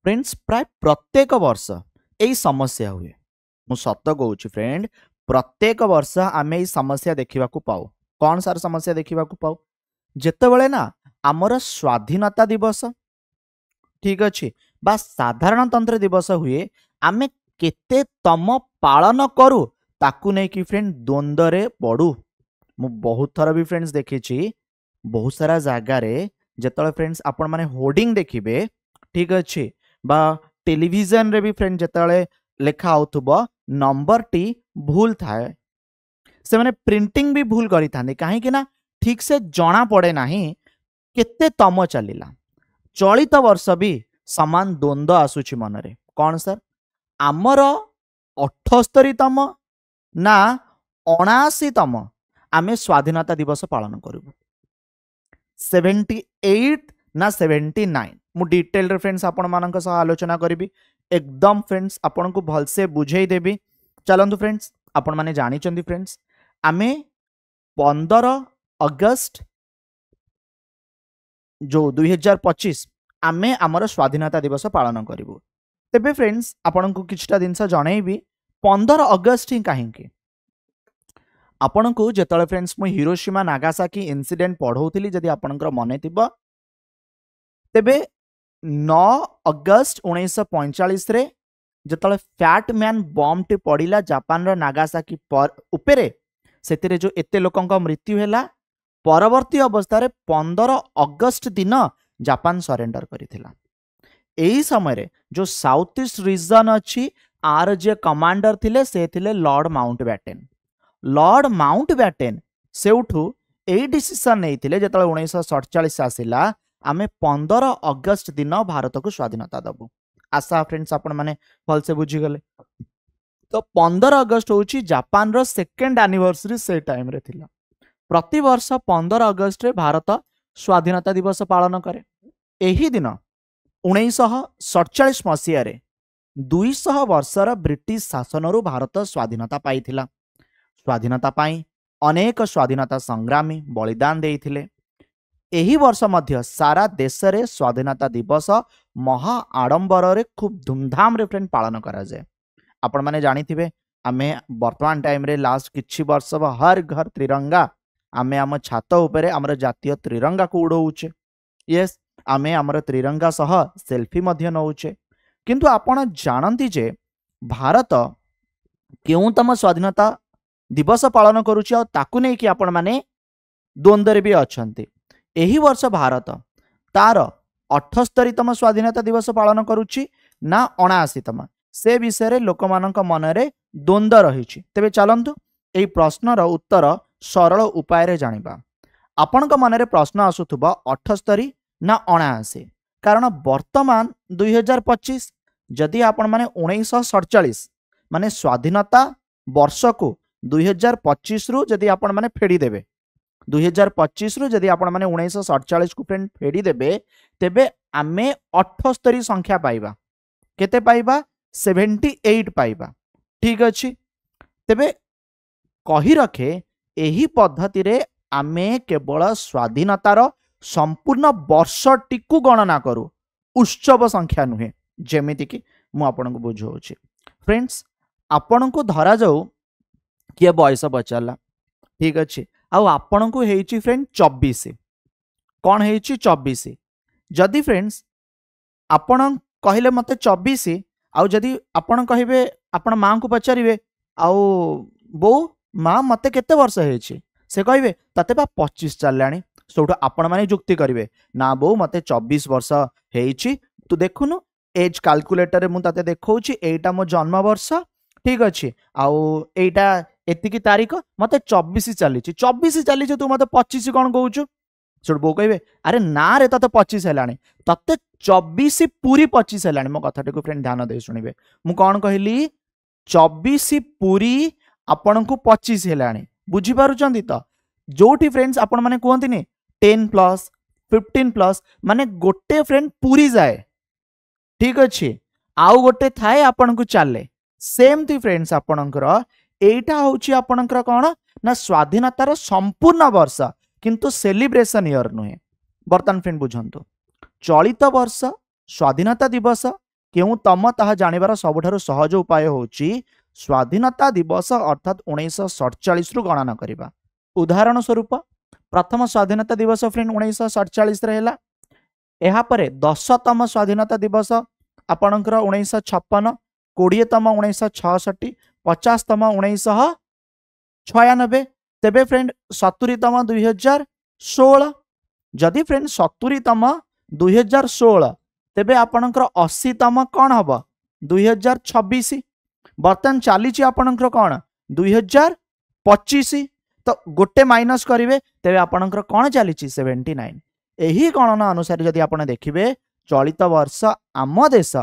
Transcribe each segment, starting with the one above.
Friends प्राय प्रत्येक वर्ष यही समस्या हुए मु सत कहूँ फ्रेंड प्रत्येक वर्ष आम यही समस्या देखा पाऊ कौन सार समस्या देखा पाऊ जितेबले ना आमर स्वाधीनता दिवस ठीक अच्छे बा साधारणतंत्र दिवस हुए आमे केते तम पालन करू ताकू नहीं कि फ्रेंड द्वंद्व पड़ू मु बहुत थर भी फ्रेंड्स देखी बहुत सारा जगार जिते फ्रेंड्स आपण माने होर्डिंग देखिए ठीक अच्छे बा टेलीविजन रे भी फ्रेंड जिते लेखा आउथबो नंबर टी भूल थाए से माने प्रिंटिंग भी भूल करी थांदे काहे कि ना ठीक से जना पड़े नाही केते तम चलिला चलित वर्ष भी समान द्वंद्व आसुची मनरे कौन सर आमर 78तम ना 79तम आमे स्वाधीनता दिवस पालन करू 78 ना 79 मु डिटेल रे फ्रेंड्स आपण मानक सह आलोचना करी एकदम फ्रेंड्स आपण को भलसे बुझेई देबी चलंतु फ्रेंड्स आपण माने जानी चंदी फ्रेंड्स आमे 15 अगस्त जो 2025 आमे आमर स्वाधीनता दिवस पालन करू तेबे फ्रेंड्स आपण को किछटा जिनस जणैबी 15 अगस्त ही काहेकि आपण को जेतले फ्रेंड्स मु हिरोशिमा नागासाकी इंसिडेंट पढ़ौथिली जदि आपनकर मने थिबो तेबे 9 अगस्त 1945 रे जेतले फैट मैन बम टे पड़िला जापान रो नागासाकी पर उपरे सेतिरे जो एते लोकंक मृत्यु हैला परवर्ती अवस्था रे 15 अगस्त दिन जापान सरेंडर करिथिला एही समय रे जो साउथ ईस्ट रीजन अछि आर जे कमांडर थिले से थिले लॉर्ड माउंटबैटेन सेउठू एही डिसीजन नैथिले जेतले 1947 आसिला आमे 15 अगस्त दिन भारत को स्वाधीनता दबु आशा फ्रेंड्स आपण माने भल से बुझी गले तो 15 अगस्त होची जापान रो सेकंड एनिवर्सरी से टाइम रे थिला प्रति वर्ष 15 अगस्त रे भारत स्वाधीनता दिवस पालन करे एही दिन 1947 मसीह रे 200 वर्षर ब्रिटिश शासनरु भारत स्वाधीनता पाइथिला स्वाधीनता पाई अनेक स्वाधीनता संग्रामी बलिदान देइथिले एही वर्ष मध्य सारा देश रे स्वाधीनता दिवस महा आडंबर रे खूब धूमधाम रे फ्रेंड पालन करा जाए आपण माने जानी थिबे आमे वर्तमान टाइम रे लास्ट किछि वर्ष हर घर त्रिरंगा आमे आम छात उपरे हमर जातीय त्रिरंगा को उड़ौचे यस आमे हमर त्रिरंगा सह सेल्फी मध्य नौचे किंतु आपण जानती जे भारत केउतम स्वाधीनता दिवस पालन करुछि आ ताकू नै कि आपण माने द्वंद्व रे भी अछंती एही वर्ष भारत तार 78तम स्वाधीनता दिवस पालन करुछि ना 79तम से विषय रे लोकमानक मनरे द्वंद्व रहिछि तेबे चलंतु एही प्रश्नर उत्तर सरल उपाय रे जानिबा आपनक मनरे प्रश्न आसुथबो 78 ना 79 कारण वर्तमान 2025 जदि आपण माने 1947 माने स्वाधीनता वर्ष को 2025 रु जदि आपण माने फेडी देबे 2025 रु जदि आपण माने 1947 को फ्रेंड फेडी देबे तेबे आमे 78 संख्या पाइबा केते पाइबा 78 पाइबा ठीक अछि तेबे कहि रखे एही पद्धति रे आमे केवल स्वाधीनतार संपूर्ण वर्षटी को गणना करू उत्सव संख्या नुहे जेमिति कि मु आपन को बुझाउछि फ्रेंड्स आपन को धरा जाऊ किए बयस पचारा ठीक अच्छे आउ आपण को हेची फ्रेंड 24 कौन हेची 24 जदि फ्रेंड्स आपण कहले मते 24 आउ जदि आपण कहिबे आपण मां को पचारिबे आउ बो मां मते केते वर्ष हेची से कहिबे तते बा 25 चललाणी सोठो आपण माने जुक्ति करिवे ना बो मते 24 वर्ष हेची तू देखुनु एज कैलकुलेटर मु तते देखौची एटा मो जन्म वर्ष ठीक अच्छे आउ एटा एतिकी तारीख मते 24 चली 24 चली तू मते 25 कौन कहूचु छोड़ बो कहे अरे ना रे तते 25 है तते 24 पूरी 25 है मो कथा को फ्रेंड ध्यान दे शुणिबे मु कौन कहली 24 पूरी आपण को 25 है बुझी पारुचंदी तो जोठी फ्रेंड्स आपण माने कहंतिनी 10 प्लस 15 प्लस माने गोटे फ्रेंड पूरी जाए ठीक अच्छे आउ गोटे थाए आपण को चले सेम थी फ्रेंड्स आपणकर एटा होची आपणकर कौन ना स्वाधीनतार संपूर्ण वर्ष किंतु सेलिब्रेशन ईयर नुहे बर्तमान फ्रेंड बुझंतु चलित वर्ष स्वाधीनता दिवस केउतम ताहा जानिबार सबुठारु सहज उपाय होची स्वाधीनता दिवस अर्थात 1947 रु गणना करिबा। उदाहरण स्वरूप प्रथम स्वाधीनता दिवस फ्रेंड 1947 रे हैला। एहा परे 10तम स्वाधीनता दिवस आपणकर 1956, 20तम 1966, 50तम 1996, तेबे फ्रेंड 70तम 2016। जदि फ्रेंड 70तम 2016 तेबे आपणकर 80तम कौन हम 2026। बर्तन चली आपणकर कौन 2025। तो गोटे माइनस करेंगे तेबे आपणकर कौन चली 79। यही गणना अनुसार जदि आपण देखिए चलित वर्ष आम देश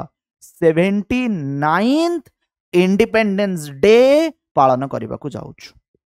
79th इंडिपेंडेंस डे पालन करने को जाऊँ।